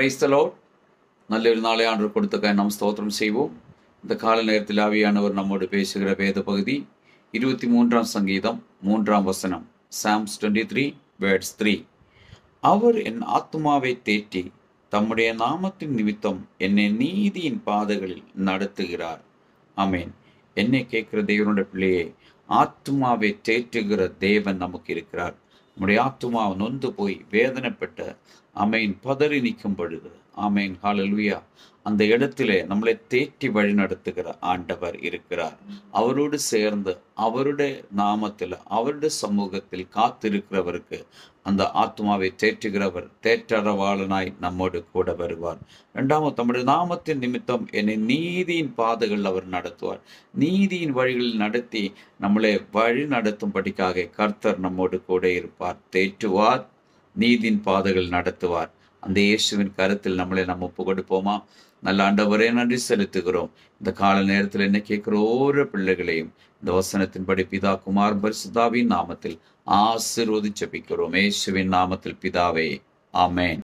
Praise the Lord. நல்ல ஒரு நாளை ஆண்டவர் கொடுத்தக்காய் நாம் ஸ்தோத்திரம் செய்வோம். இந்த கால நேரத்தில் ஆவியானவர் நம்மோடு பேசுகிற வேத பகுதி 23ஆம் சங்கீதம் 3ஆம் வசனம். Psalms 23 verse 3. அவர் என் ஆத்துமாவை தேற்றி தம்முடைய நாமத்தின் நிமித்தம் என்னை நீதியின் பாதைகளில் நடத்துகிறார். ஆமேன். என்னை கேட்கிற தேவனுடைய பிள்ளையே, ஆத்துமாவை தேற்றுகிற தேவன் நமக்கு இருக்கிறார். நம்முடைய ஆத்துமா நொந்து போய் வேதனைப்பட்ட ஆமேன் பதறி நிற்கும் பொழுது ஆமேன் ஹல்லேலூயா அந்த இடத்திலே நம்மளை தேற்றி வழி நடத்துகிற ஆண்டவர் இருக்கிறார். அவரோடு சேர்ந்து அவருடைய நாமத்தில் அவருடைய சமூகத்தில் காத்திருக்கிறவருக்கு அந்த ஆத்மாவை தேற்றுகிறவர் தேற்றரவாளனாய் நம்மோடு கூட வருவார். இரண்டாவது, தம்முடைய நாமத்தின் நிமித்தம் என்னை நீதியின் பாதைகள் அவர் நடத்துவார். நீதியின் வழிகளில் நடத்தி நம்மளை வழி நடத்தும்படிக்காக கர்த்தர் நம்மோடு கூட இருப்பார். தேற்றுவார், நீதியின் பாதைகள் நடத்துவார். அந்த இயேசுவின் கருத்தில் நம்மளை நம்ம ஒப்பு கொடுப்போமா? நல்ல ஆண்டவரே, நன்றி செலுத்துகிறோம். இந்த கால நேரத்தில் என்ன கேட்கிற ஒவ்வொரு பிள்ளைகளையும் இந்த வசனத்தின்படி பிதா குமார் பரிசுத்தாவின் நாமத்தில் ஆசீர்வதித்து ஜெபிக்கிறோம். இயேசுவின் நாமத்தில் பிதாவே, ஆமென்.